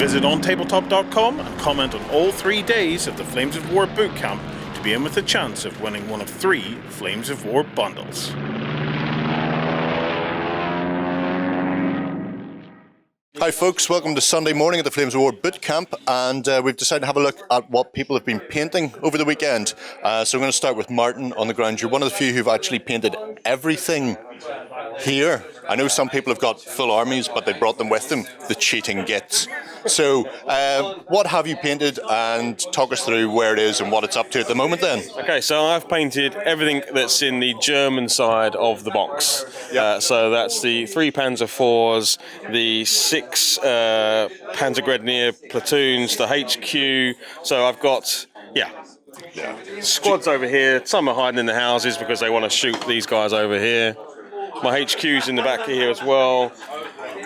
Visit OnTableTop.com and comment on all 3 days of the Flames of War Bootcamp to be in with a chance of winning one of 3 Flames of War bundles. Hi folks, welcome to Sunday morning at the Flames of War Bootcamp, and we've decided to have a look at what people have been painting over the weekend. So we're going to start with Martin on the ground. You're one of the few who've actually painted everything here. I know some people have got full armies, but they brought them with them, the cheating gits. So what have you painted, and talk us through where it is and what it's up to at the moment then. Okay, so I've painted everything that's in the German side of the box. So that's the 3 Panzer IVs, the 6 Panzergrenadier platoons, the HQ. So I've got, squads over here. Some are hiding in the houses because they want to shoot these guys over here. My HQ's in the back here as well.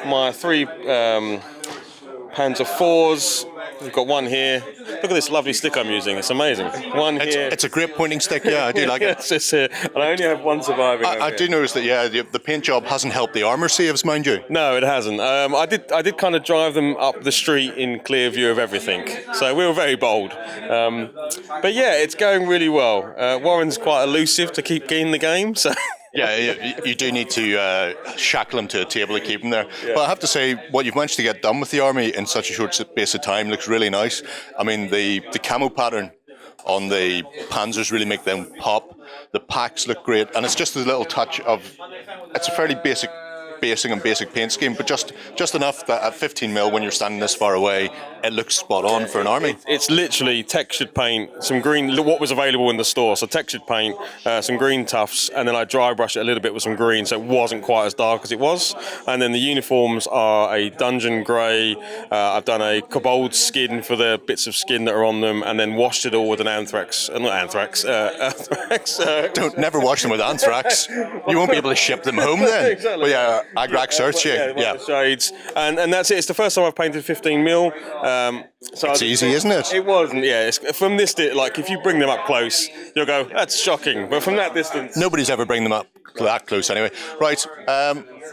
My 3 Panzer IVs. We've got one here. Look at this lovely stick I'm using. It's amazing. One here. It's a great pointing stick. Yeah, I do like it. It's just here. And I only have one surviving. I do notice that. The paint job hasn't helped the armour saves, mind you. No, it hasn't. I did kind of drive them up the street in clear view of everything. So we were very bold. But yeah, it's going really well. Warren's quite elusive to keep getting the game. So. Yeah, you do need to shackle him to a table to keep him there. Yeah. But I have to say, what you've managed to get done with the army in such a short space of time looks really nice. I mean, the camo pattern on the Panzers really make them pop. The packs look great, and it's just a little touch of... It's a fairly basic paint scheme, but just enough that at 15mm when you're standing this far away, it looks spot on for an army. It's literally textured paint, some green, what was available in the store, so textured paint, some green tufts, and then I dry brush it a little bit with some green so it wasn't quite as dark as it was. And then the uniforms are a dungeon grey. I've done a kobold skin for the bits of skin that are on them, and then washed it all with an anthrax. Never wash them with anthrax. You won't be able to ship them home then. Exactly. But yeah, Agrax search, yeah. Shades, and that's it. It's the first time I've painted 15mm. So it's easy, isn't it? It wasn't. Yeah, from this, like if you bring them up close, you'll go, that's shocking. But from that distance, nobody's ever bring them up that close anyway. Right.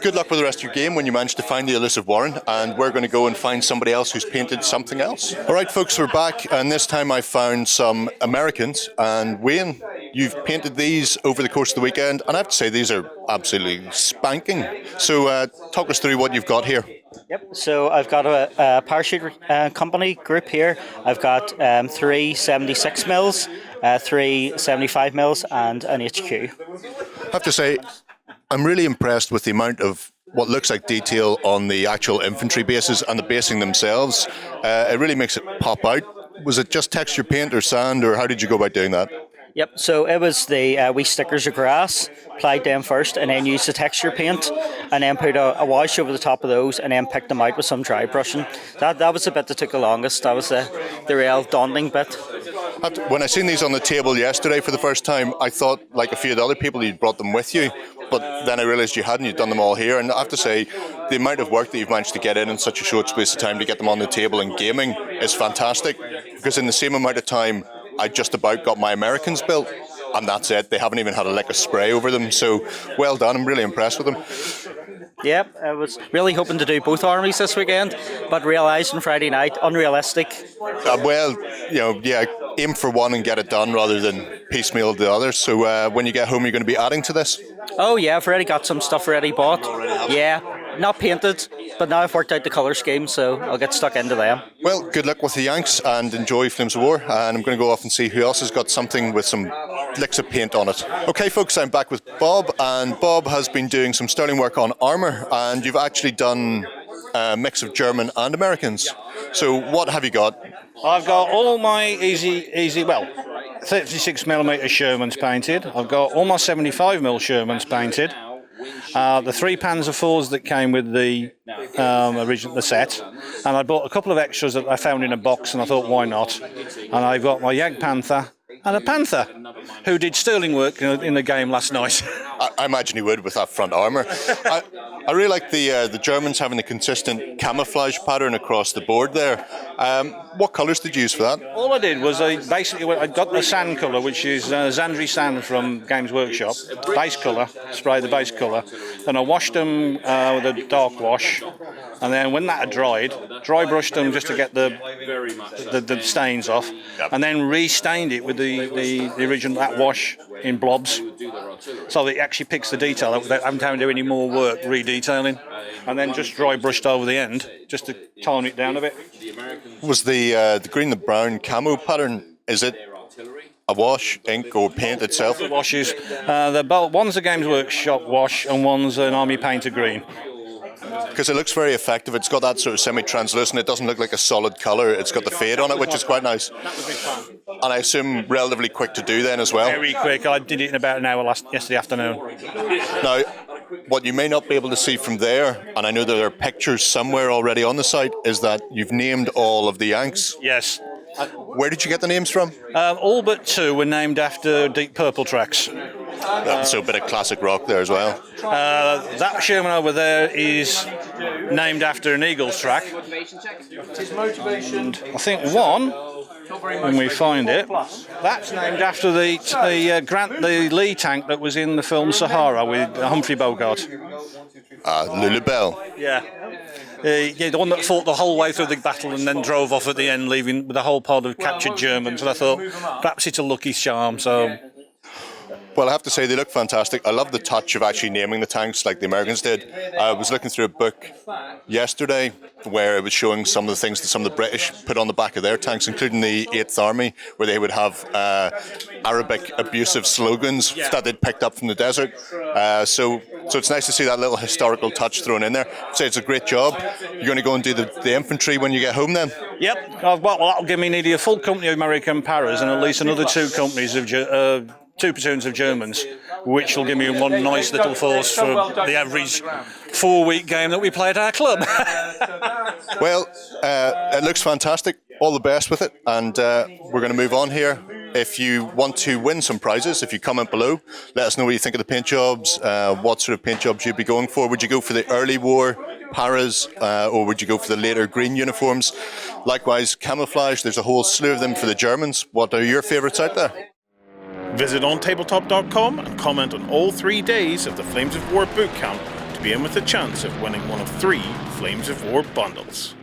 Good luck with the rest of your game when you manage to find the elusive Warren, and we're going to go and find somebody else who's painted something else. All right, folks, we're back, and this time I found some Americans. And Wayne, you've painted these over the course of the weekend, and I have to say these are absolutely spanking. So talk us through what you've got here. Yep, so I've got a parachute company group here. I've got 3 76mm, 3 75mm, and an HQ. I have to say, I'm really impressed with the amount of what looks like detail on the actual infantry bases and the basing themselves. It really makes it pop out. Was it just texture paint or sand, or how did you go about doing that? Yep, so it was the wee stickers of grass, applied them first, and then used the texture paint, and then put a wash over the top of those, and then picked them out with some dry brushing. That was the bit that took the longest. That was the real daunting bit. When I seen these on the table yesterday for the first time, I thought, like a few of the other people, you'd brought them with you, but then I realised you hadn't. You'd done them all here, and I have to say, the amount of work that you've managed to get in such a short space of time to get them on the table and gaming is fantastic, because in the same amount of time, I just about got my Americans built, and that's it. They haven't even had a lick of spray over them, so well done. I'm really impressed with them. Yep, I was really hoping to do both armies this weekend, but realised on Friday night, unrealistic. Aim for one and get it done rather than piecemeal the others. So when you get home, you're going to be adding to this? Oh yeah, I've already got some stuff already bought. Yeah, not painted, but now I've worked out the colour scheme, so I'll get stuck into them. Well, good luck with the Yanks and enjoy Flames of War, and I'm going to go off and see who else has got something with some licks of paint on it. Okay folks, I'm back with Bob, and Bob has been doing some sterling work on armour, and you've actually done a mix of German and Americans. So what have you got? I've got all my 36mm Shermans painted. I've got all my 75mm Shermans painted. The 3 Panzer IVs that came with the original set, and I bought a couple of extras that I found in a box, and I thought, why not? And I've got my Jagdpanther and a Panther, who did sterling work in the game last night. I imagine he would with that front armour. I really like the Germans having the consistent camouflage pattern across the board there. What colours did you use for that? All I did was I got the sand colour, which is Zandri sand from Games Workshop, base colour, sprayed the base colour, Then I washed them with a dark wash, and then when that had dried, dry brushed them just to get the stains off, and then re-stained it with the original that wash in blobs, so that it actually picks the detail without having to do any more work re-detailing, and then just dry brushed over the end just to tone it down a bit. Was the green and brown camo pattern, is it a wash, ink, or paint itself? Washes. One's a Games Workshop wash and one's an Army Painter green. Because it looks very effective. It's got that sort of semi-translucent. It doesn't look like a solid colour. It's got the fade on it, which is quite nice. And I assume relatively quick to do then as well. Very quick. I did it in about an hour yesterday afternoon. Now, what you may not be able to see from there, and I know that there are pictures somewhere already on the site, is that you've named all of the Yanks. Yes. Where did you get the names from? All but two were named after Deep Purple tracks. So a bit of classic rock there as well. That Sherman over there is named after an Eagles track. And I think one, when we find it, that's named after the Lee tank that was in the film Sahara with Humphrey Bogart. Lulu Bell. Yeah. The one that fought the whole way through the battle and then drove off at the end, leaving with the whole pod of captured Germans. And I thought, perhaps it's a lucky charm. So, well, I have to say they look fantastic. I love the touch of actually naming the tanks like the Americans did. I was looking through a book yesterday where it was showing some of the things that some of the British put on the back of their tanks, including the 8th Army, where they would have Arabic abusive slogans that they'd picked up from the desert. So it's nice to see that little historical touch thrown in there. I'd say it's a great job. You're going to go and do the infantry when you get home then? Yep. Well, that'll give me nearly a full company of American paras and at least another two companies of two platoons of Germans, which will give me one nice little force for the average 4-week game that we play at our club. Well, it looks fantastic. All the best with it, and we're going to move on here. If you want to win some prizes, if you comment below, let us know what you think of the paint jobs, what sort of paint jobs you'd be going for. Would you go for the early war paras, or would you go for the later green uniforms? Likewise, camouflage, there's a whole slew of them for the Germans. What are your favourites out there? Visit OnTableTop.com and comment on all 3 days of the Flames of War boot camp to be in with a chance of winning one of 3 Flames of War bundles.